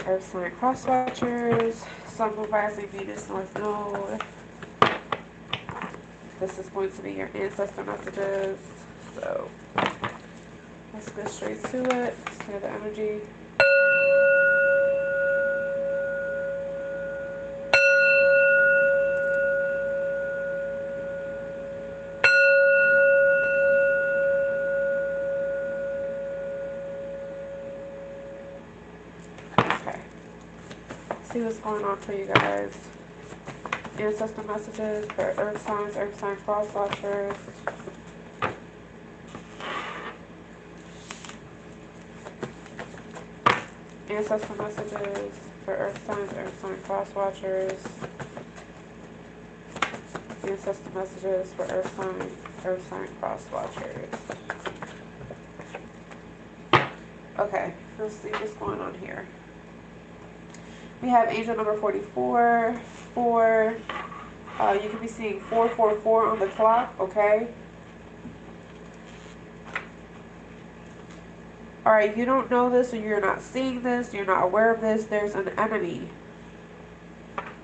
Earth sign cross watchers, Sun, Moon, Rising, Venus, North Node. This is going to be your ancestor messages. So let's go straight to it. Clear the energy. Okay. See what's going on for you guys. Ancestor messages for earth sign cross watchers. Ancestor messages for earth sign cross watchers. Ancestor messages for earth sign cross watchers. Okay, let's see what's going on here. We have angel number 44, 4. You can be seeing 444 on the clock, okay? Alright, you don't know this, or you're not seeing this, you're not aware of this. There's an enemy,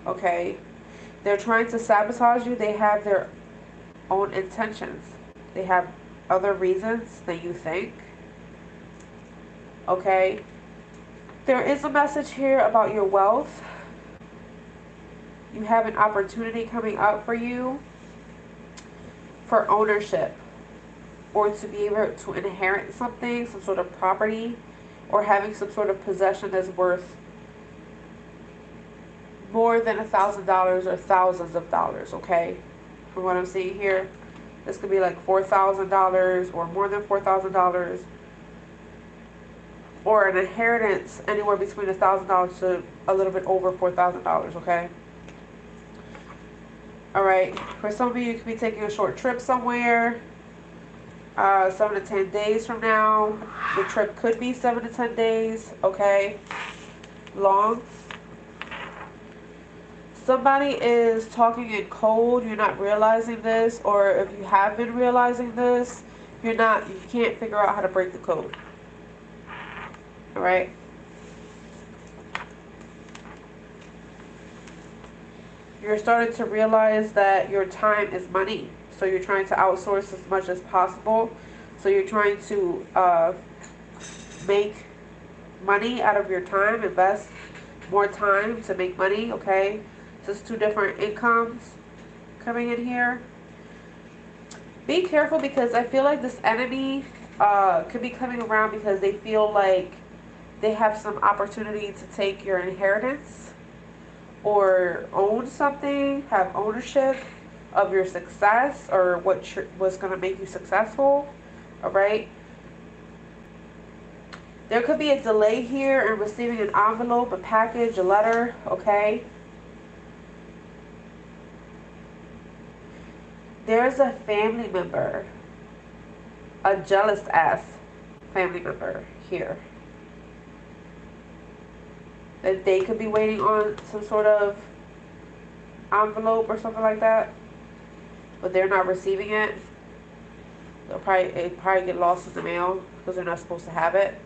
okay? They're trying to sabotage you. They have their own intentions. They have other reasons than you think, okay? There is a message here about your wealth. You have an opportunity coming up for you for ownership, or to be able to inherit something, some sort of property, or having some sort of possession that's worth more than $1,000 or thousands of dollars, okay? From what I'm seeing here, this could be like $4,000 or more than $4,000, or an inheritance anywhere between $1,000 to a little bit over $4,000, okay? Alright, for some of you, you could be taking a short trip somewhere, 7 to 10 days from now. The trip could be 7 to 10 days, okay? Long. Somebody is talking in code. You're not realizing this, or if you have been realizing this, you can't figure out how to break the code. Alright? You're starting to realize that your time is money. So you're trying to outsource as much as possible. So you're trying to make money out of your time, invest more time to make money, okay? So it's two different incomes coming in here. Be careful, because I feel like this enemy could be coming around because they feel like they have some opportunity to take your inheritance or own something, have ownership of your success, or what's going to make you successful. All right, there could be a delay here in receiving an envelope, a package, a letter, okay? There's a family member, a jealous ass family member here, that they could be waiting on some sort of envelope or something like that, but they're not receiving it. It probably get lost in the mail because they're not supposed to have it.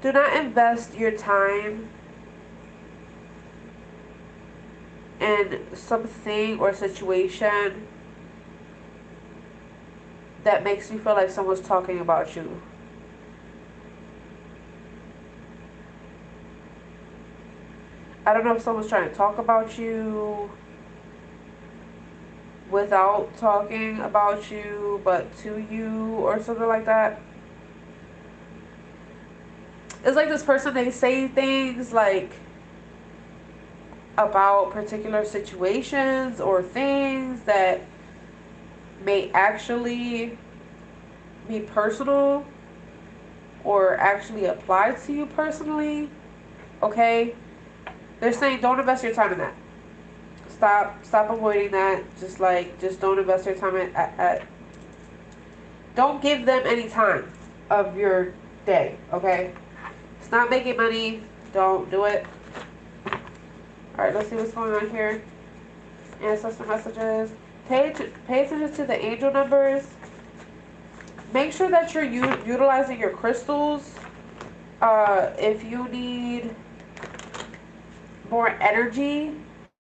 Do not invest your time in something or situation that makes you feel like someone's talking about you. I don't know if someone's trying to talk about you without talking about you, but to you, or something like that. It's like this person, they say things like about particular situations or things that may actually be personal or actually apply to you personally, okay? They're saying don't invest your time in that. Stop avoiding that. Just don't invest your time at don't give them any time of your day, okay? It's not making money. Don't do it. Alright, let's see what's going on here. Ancestor messages. Pay attention to the angel numbers. Make sure that you're utilizing your crystals. If you need more energy,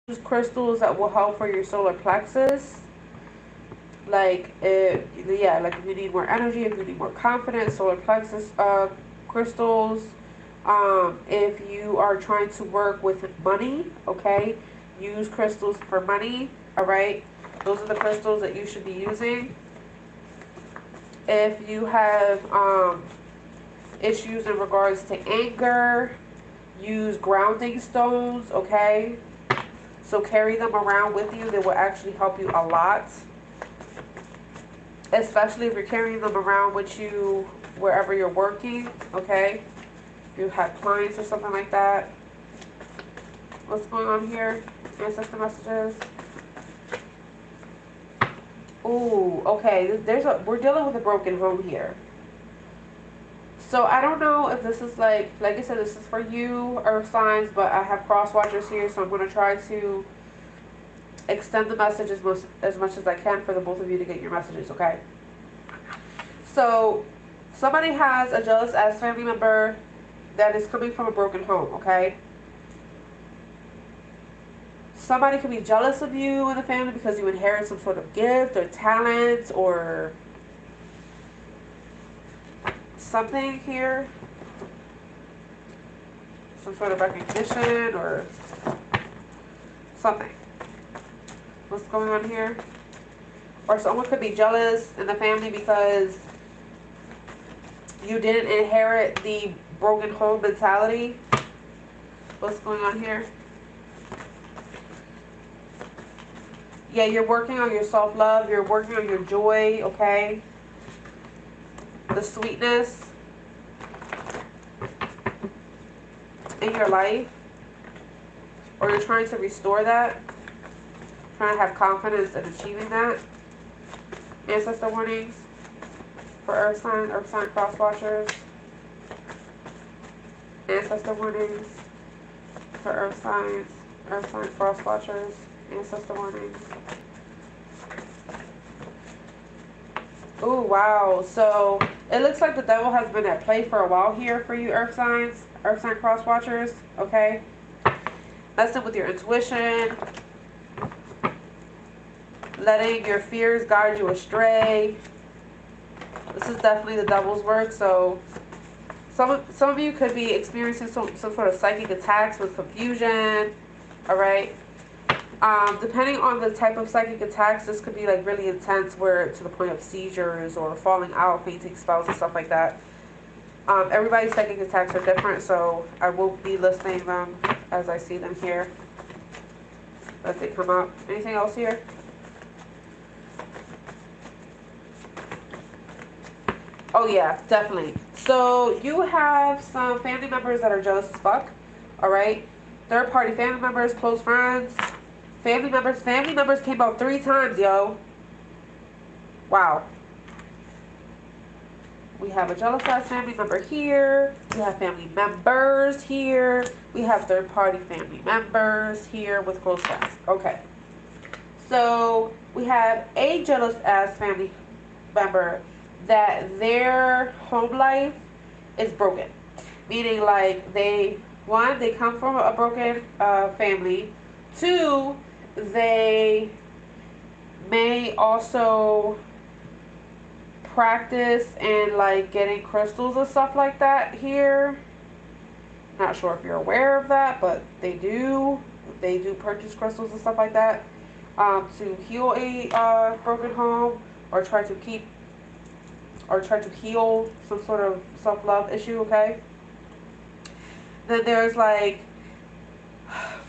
use crystals that will help for your solar plexus. Like, if you need more energy, if you need more confidence, solar plexus crystals. If you are trying to work with money, okay, use crystals for money. All right, those are the crystals that you should be using. If you have issues in regards to anger, use grounding stones, okay? So carry them around with you. They will actually help you a lot. Especially if you're carrying them around with you wherever you're working, okay? If you have clients or something like that. What's going on here? Ancestor messages. Ooh, okay. We're dealing with a broken home here. So I don't know if this is like I said, this is for you, earth signs, but I have cross watchers here, so I'm going to try to extend the message as much as I can for the both of you to get your messages, okay? So somebody has a jealous ass family member that is coming from a broken home, okay? Somebody could be jealous of you in the family because you inherit some sort of gift or talent or something here. Some sort of recognition or something. What's going on here? Or someone could be jealous in the family because you didn't inherit the broken home mentality. What's going on here? Yeah, you're working on your self-love. You're working on your joy, okay? The sweetness in your life. Or you're trying to restore that. Trying to have confidence in achieving that. Ancestor warnings for Earth sign cross watchers. Ancestor warnings for Earth sign cross watchers. Ancestor warnings. Oh, wow. So it looks like the devil has been at play for a while here for you Earth sign cross watchers. Okay. Messing with your intuition. Letting your fears guide you astray. This is definitely the devil's work. So some of you could be experiencing some sort of psychic attacks with confusion. All right. Depending on the type of psychic attacks, this could be like really intense, where to the point of seizures or falling out, fainting spells, and stuff like that. Everybody's psychic attacks are different, so I will be listing them as I see them here as they come up. Anything else here? Oh yeah, definitely. So you have some family members that are jealous as fuck. All right, third party family members, close friends. Family members came out 3 times, yo. Wow. We have a jealous ass family member here. We have family members here. We have third party family members here with close friends. Okay. So we have a jealous ass family member that their home life is broken. Meaning like they come from a broken family. 2, they may also practice in like getting crystals and stuff like that here. Not sure if you're aware of that, but they do purchase crystals and stuff like that to heal a broken home, or try to heal some sort of self-love issue, okay? Then there's like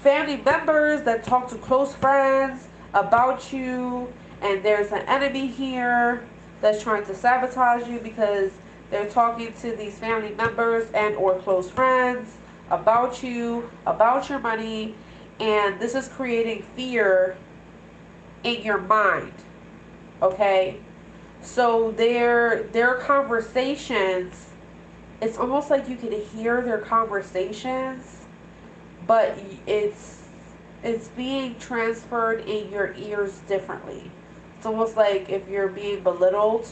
family members that talk to close friends about you, and there's an enemy here that's trying to sabotage you because they're talking to these family members and or close friends about you, about your money, and this is creating fear in your mind, okay? So their conversations, it's almost like you can hear their conversations, but it's being transferred in your ears differently. It's almost like if you're being belittled,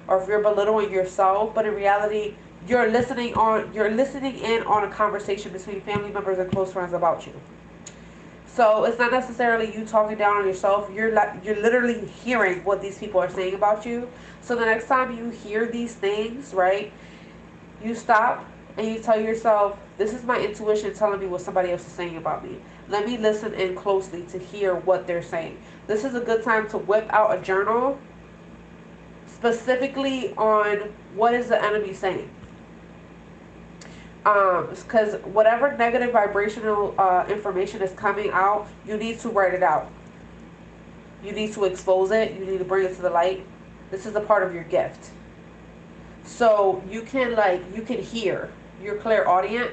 or if you're belittling yourself, but in reality, you're listening in on a conversation between family members and close friends about you. So it's not necessarily you talking down on yourself. You're literally hearing what these people are saying about you. So the next time you hear these things, right, you stop and you tell yourself, this is my intuition telling me what somebody else is saying about me. Let me listen in closely to hear what they're saying. This is a good time to whip out a journal specifically on what is the enemy saying. Because whatever negative vibrational information is coming out, you need to write it out. You need to expose it. You need to bring it to the light. This is a part of your gift. So you can hear. You're clairaudient.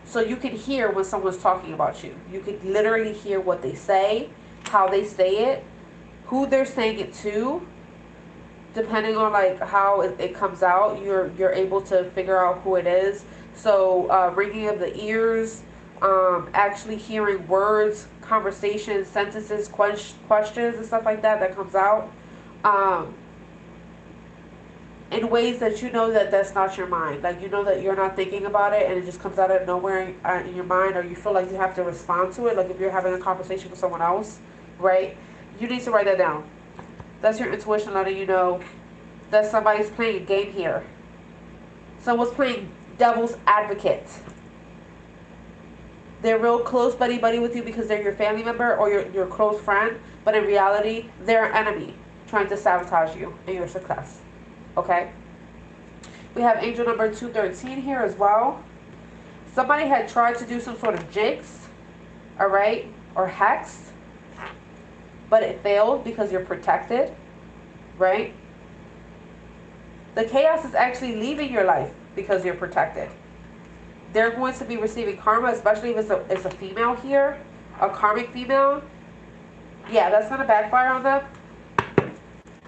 So you can hear when someone's talking about you. You can literally hear what they say, how they say it, who they're saying it to. Depending on how it comes out, you're able to figure out who it is. So ringing of the ears, actually hearing words, conversations, sentences, questions and stuff like that comes out in ways that you know that that's not your mind. Like, you know that you're not thinking about it and it just comes out of nowhere in your mind, or you feel like you have to respond to it. Like if you're having a conversation with someone else, right? You need to write that down. That's your intuition letting you know that somebody's playing a game here. Someone's playing devil's advocate. They're real close buddy with you because they're your family member or your close friend, but in reality, they're an enemy trying to sabotage you and your success. Okay? We have angel number 213 here as well. Somebody had tried to do some sort of jinx, all right, or hex, but it failed because you're protected, right? The chaos is actually leaving your life because you're protected. They're going to be receiving karma, especially if it's a female here, a karmic female. Yeah, that's going to backfire on them.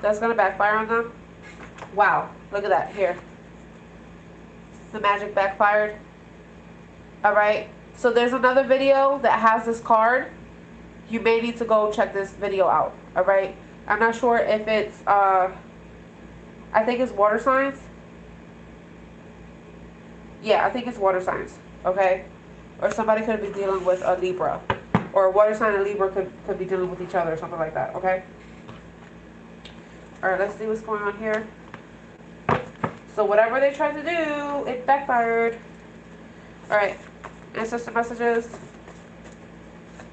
That's going to backfire on them. Wow, look at that here. The magic backfired. All right, so there's another video that has this card. You may need to go check this video out. All right, I'm not sure if it's I think it's water signs. Yeah, I think it's water signs. Okay, or somebody could be dealing with a Libra, or a water sign and Libra could be dealing with each other or something like that. Okay. All right, let's see what's going on here. So whatever they tried to do, it backfired. All right, ancestor messages.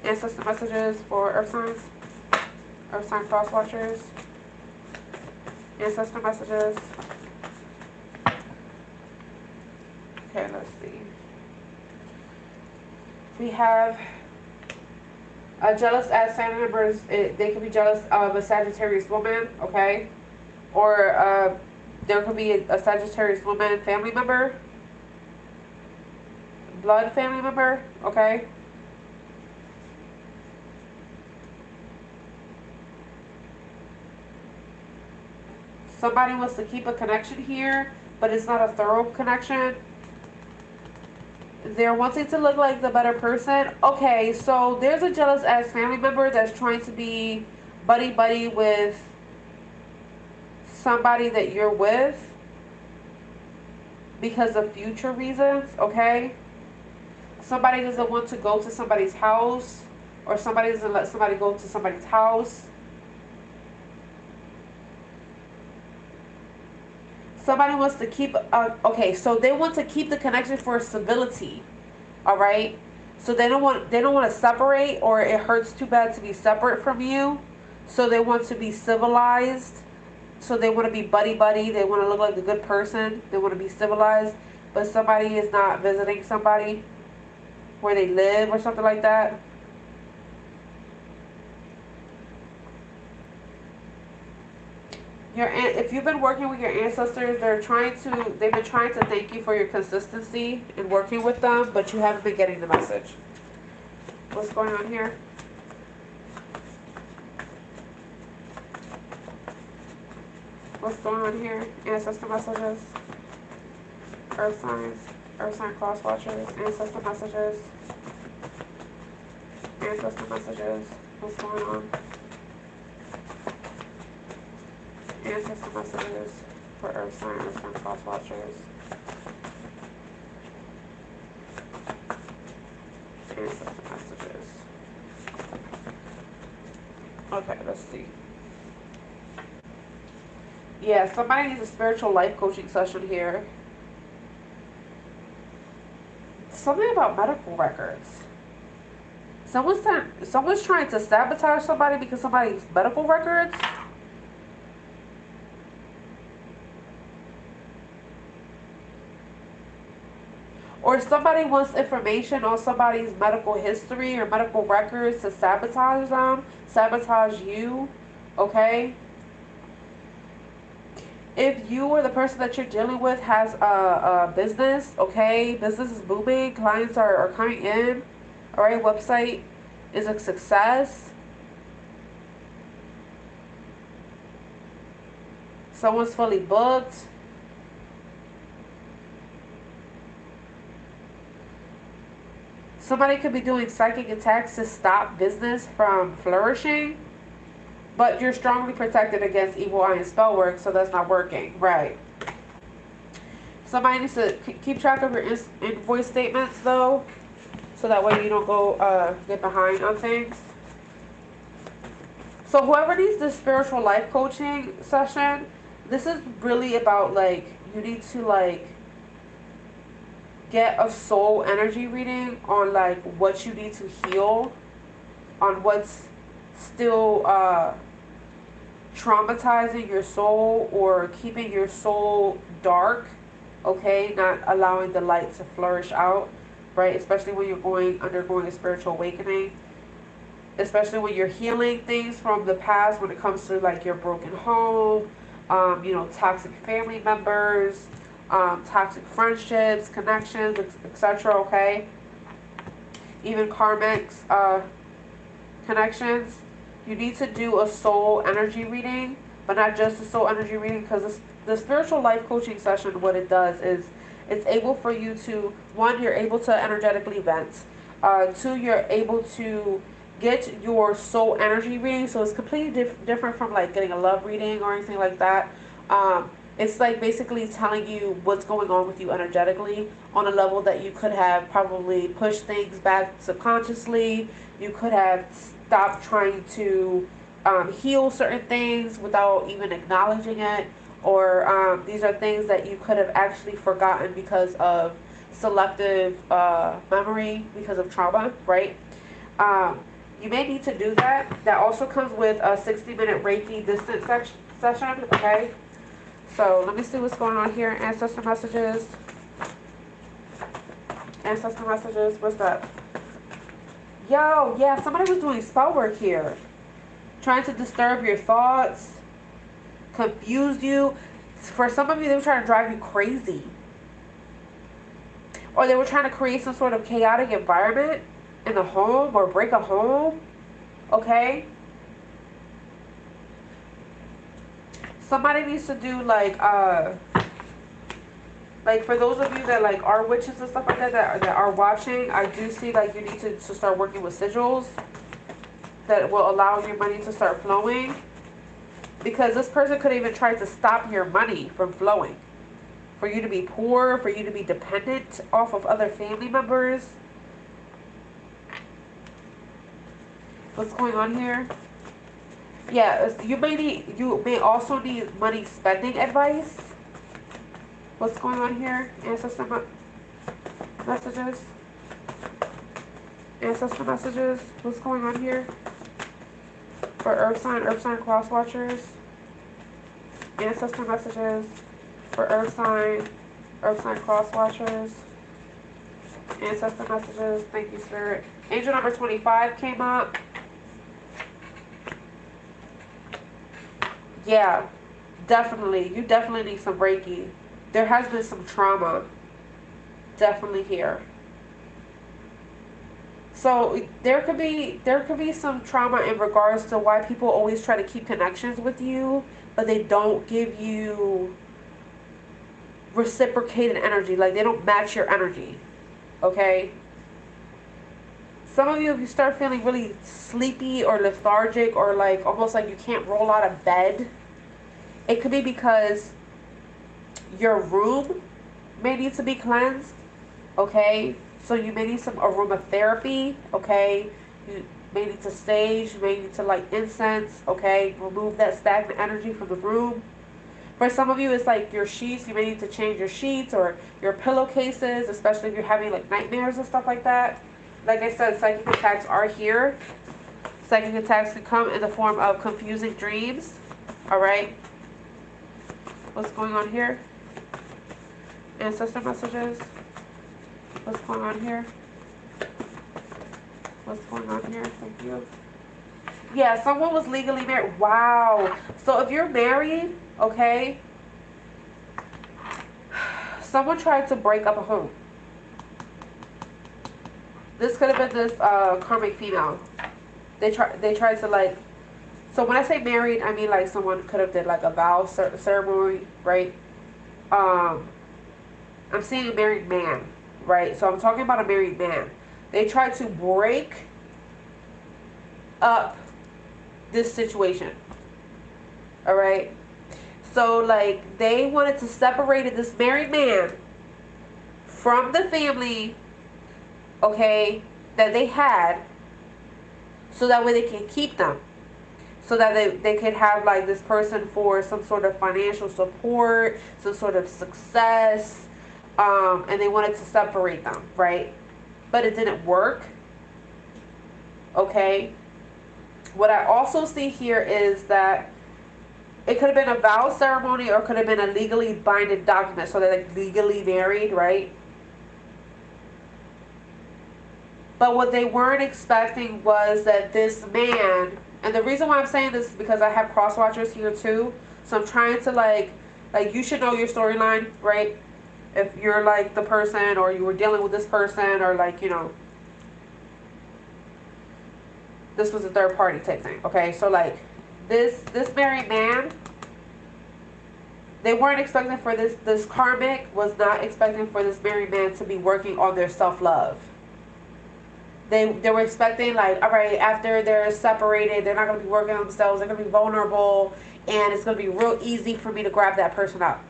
Ancestor messages for earth sign cross watchers. Ancestor messages. Okay, let's see. We have jealous as family members. They could be jealous of a Sagittarius woman, okay? Or there could be a Sagittarius woman family member. Blood family member, okay? Somebody wants to keep a connection here, but it's not a thorough connection. They're wanting to look like the better person. Okay, so there's a jealous ass family member that's trying to be buddy with somebody that you're with because of future reasons, okay? Somebody doesn't want to go to somebody's house, or somebody doesn't let somebody go to somebody's house. Somebody wants to keep, okay, so they want to keep the connection for stability, all right? So they don't want to separate, or it hurts too bad to be separate from you. So they want to be civilized. So they want to be buddy. They want to look like a good person. They want to be civilized. But somebody is not visiting somebody where they live or something like that. If you've been working with your ancestors, they've been trying to thank you for your consistency in working with them, but you haven't been getting the message. What's going on here? What's going on here? Ancestor messages. Earth sign cross watchers. Ancestor messages. Ancestor messages. What's going on? Ancestor messages for Earth sign, Earth sign cross watchers. Ancestor messages. Okay, let's see. Yeah, somebody needs a spiritual life coaching session here. Something about medical records. Someone's trying to sabotage somebody because somebody's medical records. Or somebody wants information on somebody's medical history or medical records to sabotage them, sabotage you, okay? If you or the person that you're dealing with has a business, okay, business is booming, clients are coming in, all right, website is a success. Someone's fully booked. Somebody could be doing psychic attacks to stop business from flourishing, but you're strongly protected against evil eye and spell work, so that's not working. Right. Somebody needs to keep track of your invoice statements, though, so that way you don't go get behind on things. So whoever needs this spiritual life coaching session, this is really about, like, you need to, like, get a soul energy reading on, like, what you need to heal, on what's still traumatizing your soul or keeping your soul dark, okay, not allowing the light to flourish out, right? Especially when you're undergoing a spiritual awakening, especially when you're healing things from the past, when it comes to, like, your broken home, you know, toxic family members, toxic friendships, connections, etc., okay? Even karmic connections. You need to do a soul energy reading, but not just a soul energy reading, because the spiritual life coaching session, what it does is it's able for you to, one, you're able to energetically vent. Two, you're able to get your soul energy reading, so it's completely different from, like, getting a love reading or anything like that. It's like basically telling you what's going on with you energetically on a level that you could have probably pushed things back subconsciously. You could have stopped trying to heal certain things without even acknowledging it. Or these are things that you could have actually forgotten because of selective memory, because of trauma, right? You may need to do that. That also comes with a 60-minute Reiki distance session, okay? So let me see what's going on here. Ancestor messages. Ancestor messages. What's that? Yo, yeah, somebody was doing spell work here. Trying to disturb your thoughts. Confuse you. For some of you, they were trying to drive you crazy. Or they were trying to create some sort of chaotic environment in the home or break a home. Okay? Somebody needs to do, like for those of you that, like, are witches and stuff like that, that are watching, I do see, like, you need to start working with sigils that will allow your money to start flowing. Because this person could even try to stop your money from flowing. For you to be poor, for you to be dependent off of other family members. What's going on here? Yeah, you may also need money spending advice. What's going on here? Ancestor messages. Ancestor messages. What's going on here? For Earth sign cross watchers. Ancestor messages for Earth sign cross watchers. Ancestor messages. Thank you, Spirit. Angel number 25 came up. Yeah, definitely. You definitely need some Reiki. There has been some trauma. Definitely here. So there could be some trauma in regards to why people always try to keep connections with you, but they don't give you reciprocated energy. Like, they don't match your energy. Okay? Some of you, if you start feeling really sleepy or lethargic or, like, almost like you can't roll out of bed, It could be because your room may need to be cleansed, okay? So you may need some aromatherapy, okay? You may need to sage, you may need to light incense, okay? Remove that stagnant energy from the room. For some of you, it's like your sheets. You may need to change your sheets or your pillowcases, especially if you're having like nightmares and stuff like that. Like I said, psychic attacks are here. Psychic attacks can come in the form of confusing dreams. All right. What's going on here? Ancestor messages. What's going on here? What's going on here? Thank you. Yeah, someone was legally married. Wow. So if you're married, okay, someone tried to break up a home. This could have been this karmic female. They tried to like. So when I say married, I mean like someone could have did like a vow ceremony, right? I'm seeing a married man, right? So I'm talking about a married man. They tried to break up this situation. All right. So like they wanted to separate this married man from the family, okay, that they had, so that way they can keep them, so that they could have like this person for some sort of financial support, some sort of success, and they wanted to separate them, right? But it didn't work. Okay. What I also see here is that it could have been a vow ceremony or could have been a legally binding document. So they're like legally married, right? But what they weren't expecting was that this man, and the reason why I'm saying this is because I have cross watchers here too. So I'm trying to like you should know your storyline, right? If you're like the person or you were dealing with this person or like, you know, this was a third party type thing. Okay, so like this married man, they weren't expecting for this karmic was not expecting for this married man to be working on their self-love. They were expecting like, all right, after they're separated, they're not going to be working on themselves, they're going to be vulnerable, and it's going to be real easy for me to grab that person up.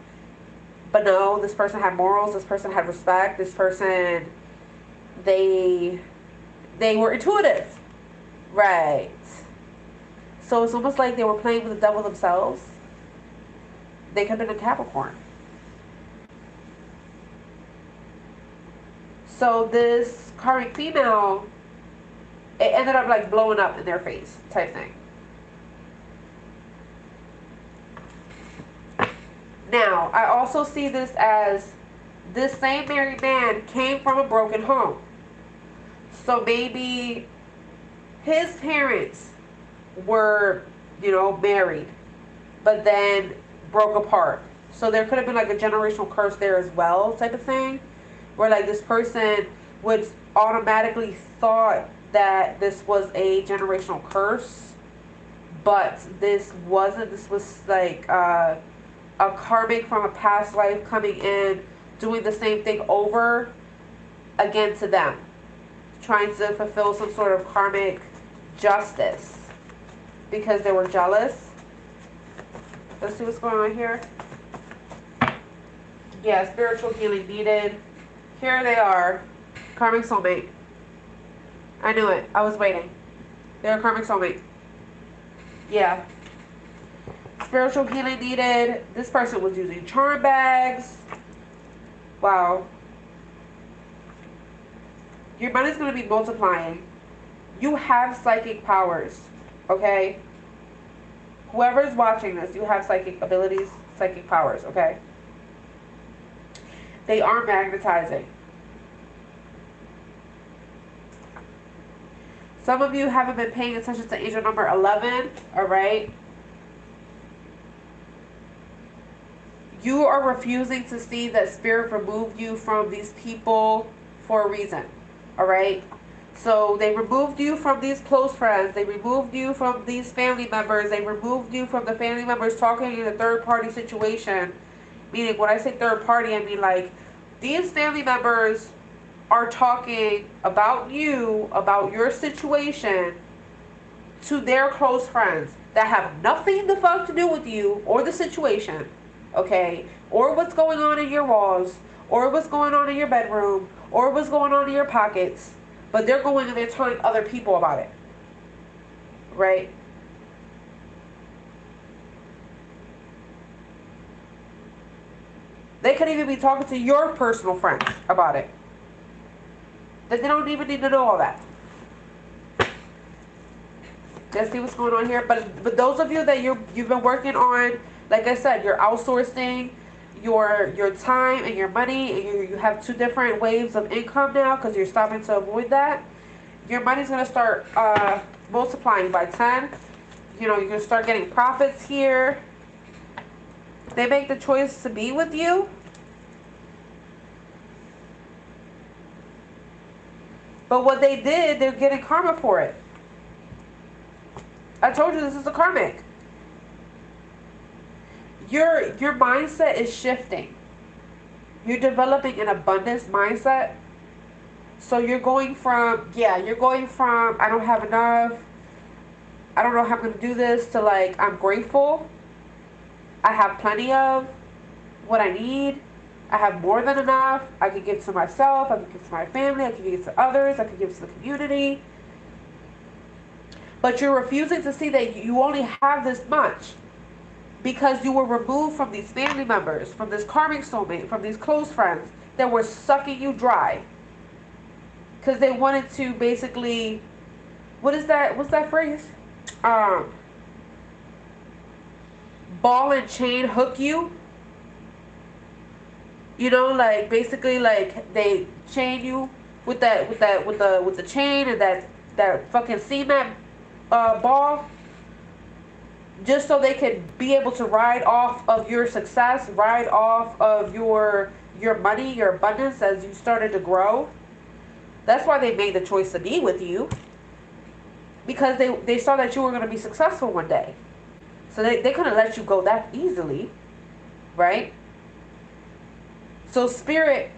But no, this person had morals, this person had respect, this person, they were intuitive. Right. So it's almost like they were playing with the devil themselves. They could have been a Capricorn. So this karmic female, it ended up like blowing up in their face type thing. Now, I also see this as this same married man came from a broken home. So maybe his parents were, you know, married, but then broke apart. So there could have been like a generational curse there as well, type of thing, where like this person would automatically thought that this was a generational curse, but this wasn't. This was like a karmic from a past life coming in, doing the same thing over again to them, trying to fulfill some sort of karmic justice because they were jealous. Let's see what's going on here. Yeah, spiritual healing needed. Here they are. Karmic soulmate. I knew it. I was waiting. They're a karmic soulmate. Yeah. Spiritual healing needed. This person was using charm bags. Wow. Your money's going to be multiplying. You have psychic powers. Okay? Whoever's watching this, you have psychic abilities, psychic powers. Okay? They are magnetizing. Some of you haven't been paying attention to angel number 11. Alright? You are refusing to see that spirit removed you from these people for a reason. Alright? So they removed you from these close friends. They removed you from these family members. They removed you from the family members talking in a third party situation. Meaning, when I say third party, I mean like these family members are talking about you, about your situation to their close friends. that have nothing the fuck to do with you or the situation, okay? Or what's going on in your walls, or what's going on in your bedroom, or what's going on in your pockets, but they're going and they're telling other people about it, right? They could even be talking to your personal friends about it. That they don't even need to know all that. Let's see what's going on here. But those of you that you've been working on, like I said, you're outsourcing your time and your money, and you have two different waves of income now because you're stopping to avoid that. Your money's going to start multiplying by 10. You know, you're going to start getting profits here. They make the choice to be with you. But what they did, they're getting karma for it. I told you this is a karmic. Your mindset is shifting. You're developing an abundance mindset. So you're going from, I don't have enough, I don't know how I'm going to do this, to like, I'm grateful. I have plenty of what I need. I have more than enough. I can give to myself. I can give to my family. I can give to others. I can give to the community. But you're refusing to see that you only have this much because you were removed from these family members, from this karmic soulmate, from these close friends that were sucking you dry. Because they wanted to basically, what's that phrase? Ball and chain hook you. You know, like basically like they chain you with the chain and that fucking cement ball, just so they could be able to ride off of your success, ride off of your money, your abundance as you started to grow. That's why they made the choice to be with you, because they saw that you were going to be successful one day. So they couldn't let you go that easily, right? So Spirit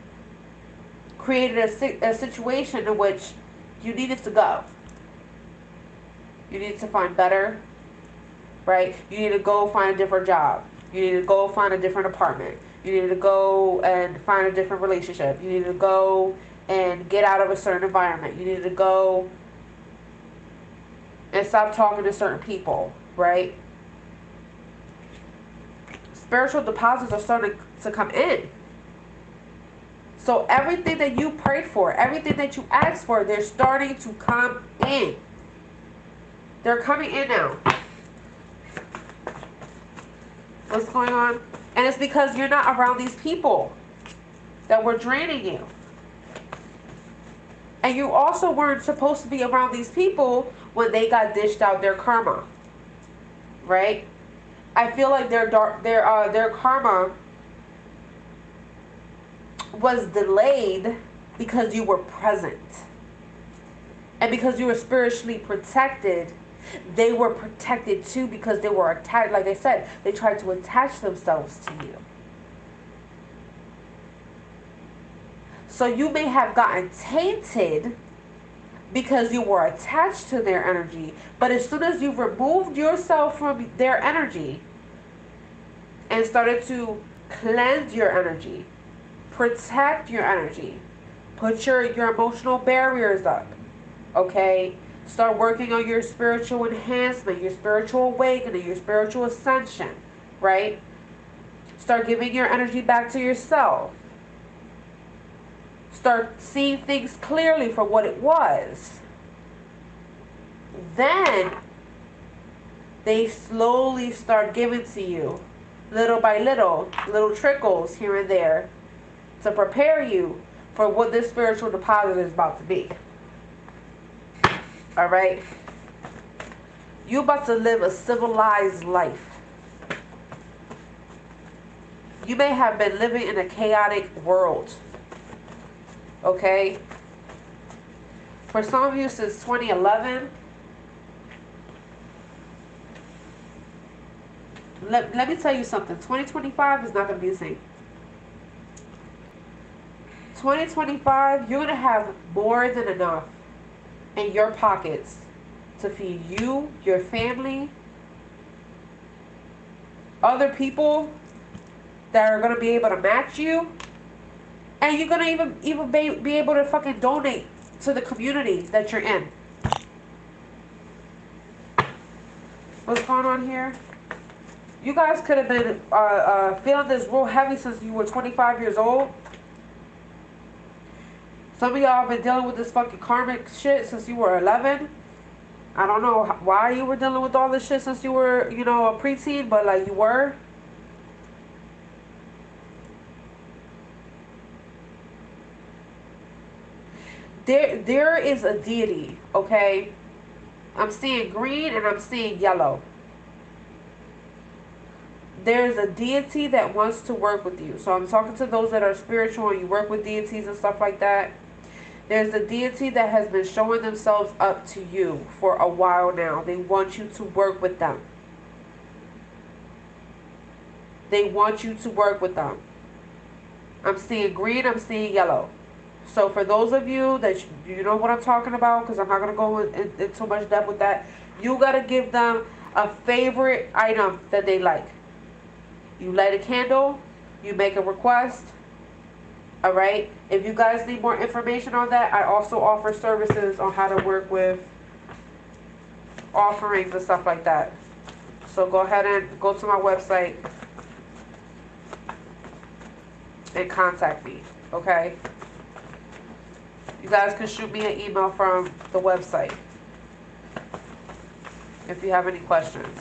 created a situation in which you needed to go. You needed to find better, right? You needed to go find a different job. You needed to go find a different apartment. You needed to go and find a different relationship. You needed to go and get out of a certain environment. You needed to go and stop talking to certain people, right? Spiritual deposits are starting to come in. So everything that you prayed for, everything that you asked for, they're starting to come in. They're coming in now. What's going on? And it's because you're not around these people that were draining you. And you also weren't supposed to be around these people when they got dished out their karma. Right? I feel like their karma was delayed because you were present. And because you were spiritually protected, they were protected too, because they were attached. Like I said, they tried to attach themselves to you. So you may have gotten tainted because you were attached to their energy. But as soon as you removed yourself from their energy and started to cleanse your energy, protect your energy, put your emotional barriers up, okay? Start working on your spiritual enhancement, your spiritual awakening, your spiritual ascension, right? Start giving your energy back to yourself. Start seeing things clearly for what it was. Then they slowly start giving to you, little by little trickles here and there, to prepare you for what this spiritual deposit is about to be. Alright? You're about to live a civilized life. You may have been living in a chaotic world. Okay? For some of you, since 2011, let me tell you something. 2025 is not going to be the same. 2025, you're going to have more than enough in your pockets to feed you, your family, other people that are going to be able to match you. And you're going to even be able to fucking donate to the community that you're in. What's going on here? You guys could have been feeling this real heavy since you were 25 years old. Some of y'all have been dealing with this fucking karmic shit since you were 11. I don't know why you were dealing with all this shit since you were, you know, a preteen, but like you were. There is a deity, okay? I'm seeing green and I'm seeing yellow. There's a deity that wants to work with you. So I'm talking to those that are spiritual and you work with deities and stuff like that. There's a deity that has been showing themselves up to you for a while now. They want you to work with them. They want you to work with them. I'm seeing green, I'm seeing yellow. So for those of you that you know what I'm talking about, because I'm not going to go in too much depth with that, you got to give them a favorite item that they like. You light a candle, you make a request. All right. If you guys need more information on that, I also offer services on how to work with offerings and stuff like that. So go ahead and go to my website and contact me. Okay. You guys can shoot me an email from the website if you have any questions.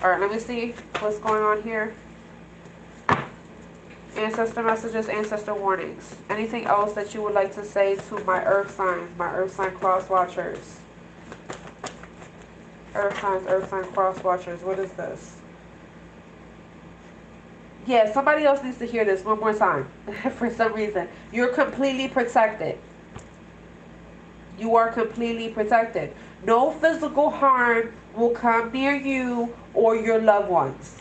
All right, let me see what's going on here. Ancestor messages, ancestor warnings. Anything else that you would like to say to my earth signs, my earth sign cross watchers? Earth sign cross watchers. What is this? Yeah, somebody else needs to hear this one more time. For some reason. You're completely protected. You are completely protected. No physical harm will come near you or your loved ones.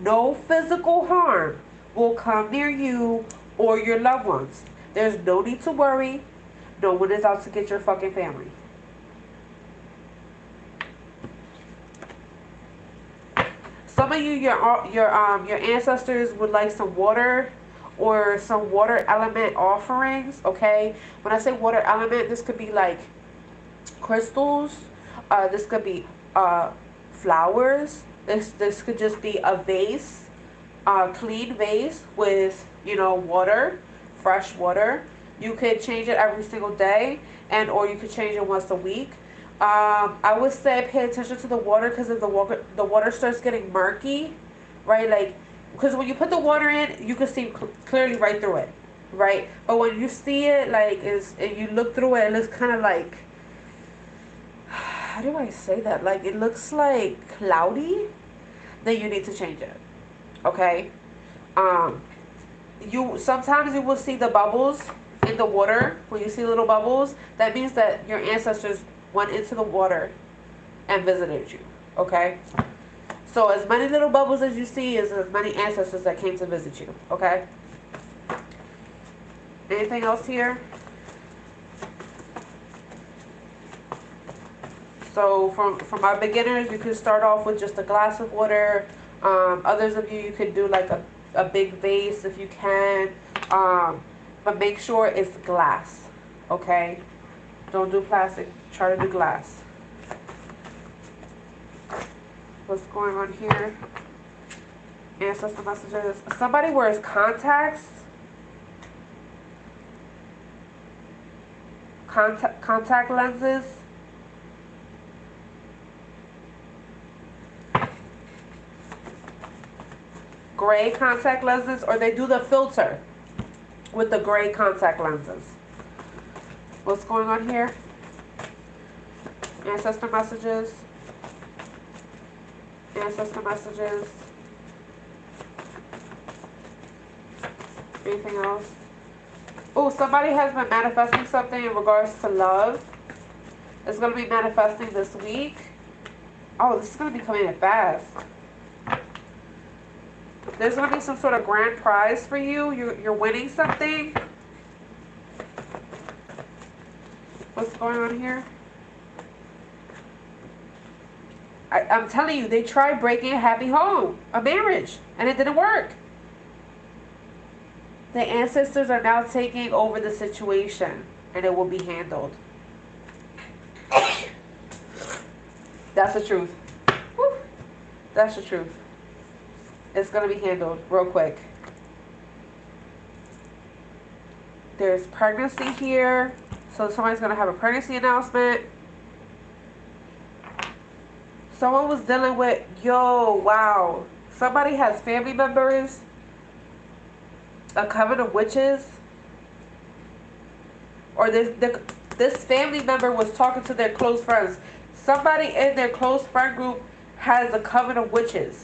No physical harm will come near you or your loved ones. There's no need to worry. No one is out to get your fucking family. Some of you, your ancestors would like some water or some water element offerings, okay? When I say water element, this could be like crystals. This could be flowers. This could just be a vase, clean vase with, you know, water, fresh water. You could change it every single day, and or you could change it once a week. I would say pay attention to the water, because if the water starts getting murky, right? Like, because when you put the water in, you can see clearly right through it, right? But when you see it, like, and you look through it, it looks kind of like, how do I say that? Like, it looks like cloudy. Then you need to change it, okay? Sometimes you will see the bubbles in the water. When you see little bubbles, that means that your ancestors went into the water and visited you, okay? So as many little bubbles as you see is as many ancestors that came to visit you, okay? Anything else here? So for my beginners, you could start off with just a glass of water. Others of you could do like a big vase if you can. But make sure it's glass, okay? Don't do plastic. Try to do glass. What's going on here? Ancestor messages. Somebody wears contacts. Contact lenses. Gray contact lenses, or they do the filter with the gray contact lenses. What's going on here? Ancestor messages. Ancestor messages. Anything else? Oh, somebody has been manifesting something in regards to love. It's going to be manifesting this week. Oh, this is going to be coming in fast. There's going to be some sort of grand prize for you. You're winning something. What's going on here? I'm telling you, they tried breaking a happy home, a marriage, and it didn't work. The ancestors are now taking over the situation, and it will be handled. That's the truth. Woo. That's the truth. It's going to be handled real quick. There's pregnancy here. So somebody's going to have a pregnancy announcement. Someone was dealing with, yo, wow. Somebody has family members, a coven of witches. Or this family member was talking to their close friends. Somebody in their close friend group has a coven of witches.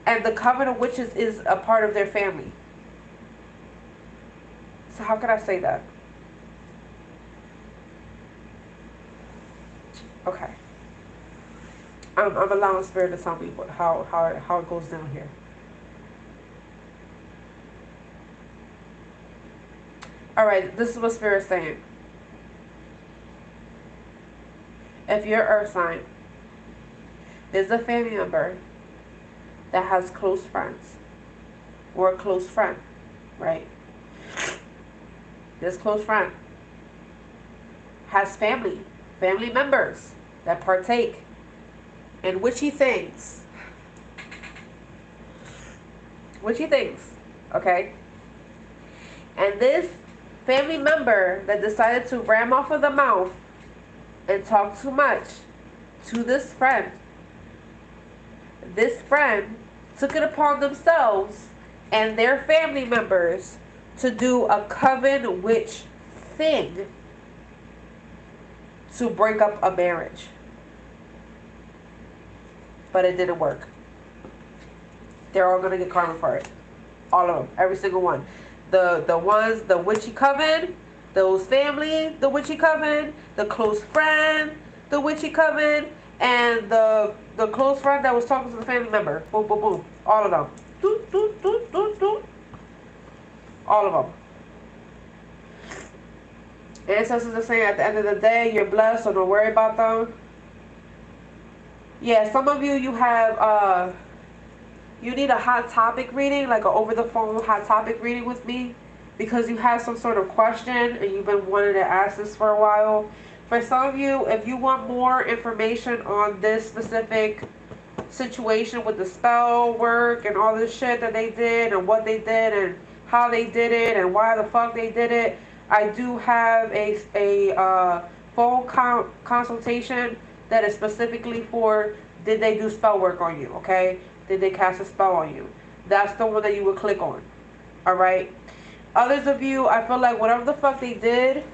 And the coven of witches is a part of their family. So how can I say that? Okay. I'm allowing Spirit to tell me how it goes down here. Alright, this is what Spirit's saying. If you're Earth sign, there's a family member that has close friends. Or a close friend, right? This close friend has family members that partake in witchy things. Okay? And this family member that decided to ram off of the mouth and talk too much to this friend took it upon themselves and their family members to do a coven witch thing to break up a marriage. But it didn't work. They're all going to get karma for it. All of them. Every single one. The witchy coven, those family, the witchy coven, the close friend, the witchy coven, and the close friend that was talking to the family member. Boom, boom, boom. All of them. Doot, doot, doot, doot, doot. All of them. Ancestors are saying at the end of the day, you're blessed, so don't worry about them. Yeah, some of you have, you need a hot topic reading, like an over-the-phone hot topic reading with me, because you have some sort of question and you've been wanting to ask this for a while. For some of you, if you want more information on this specific situation with the spell work and all this shit that they did and what they did and how they did it and why the fuck they did it, I do have a phone consultation that is specifically for, did they do spell work on you, okay? Did they cast a spell on you? That's the one that you would click on, alright? Others of you, I feel like whatever the fuck they did,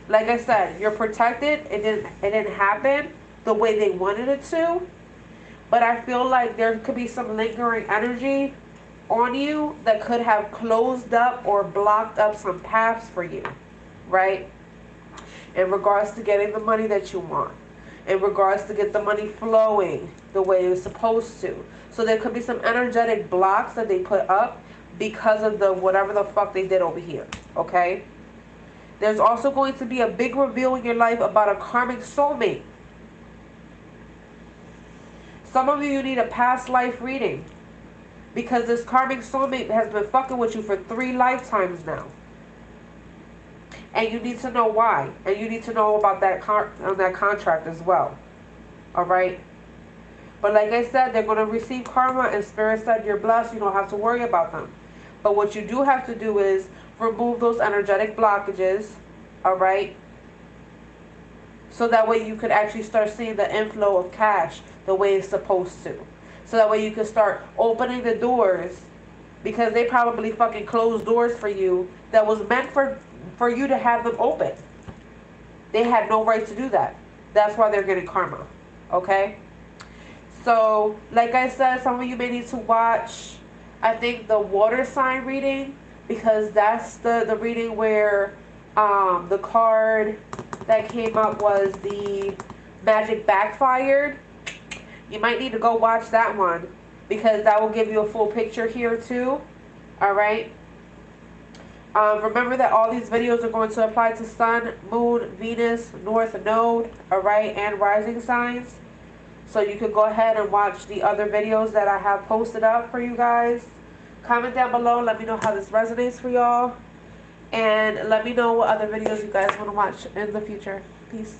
like I said, you're protected. It didn't happen the way they wanted it to. But I feel like there could be some lingering energy on you that could have closed up or blocked up some paths for you, right? In regards to getting the money that you want. In regards to get the money flowing the way it's supposed to. So there could be some energetic blocks that they put up because of the whatever the fuck they did over here, okay? There's also going to be a big reveal in your life about a karmic soulmate. Some of you need a past life reading because this karmic soulmate has been fucking with you for 3 lifetimes now. And you need to know why. And you need to know about that contract as well. Alright? But like I said, they're going to receive karma, and Spirit said you're blessed. You don't have to worry about them. But what you do have to do is remove those energetic blockages. Alright? So that way you could actually start seeing the inflow of cash the way it's supposed to. So that way you can start opening the doors, because they probably fucking closed doors for you that was meant for you to have them open. They had no right to do that. That's why they're getting karma. Okay? So, like I said, some of you may need to watch, I think, the water sign reading, because that's the reading where the card that came up was the magic backfired. You might need to go watch that one, because that will give you a full picture here too. Alright? Remember that all these videos are going to apply to Sun, Moon, Venus, North Node, alright, and rising signs. So you can go ahead and watch the other videos that I have posted up for you guys. Comment down below. Let me know how this resonates for y'all. And let me know what other videos you guys want to watch in the future. Peace.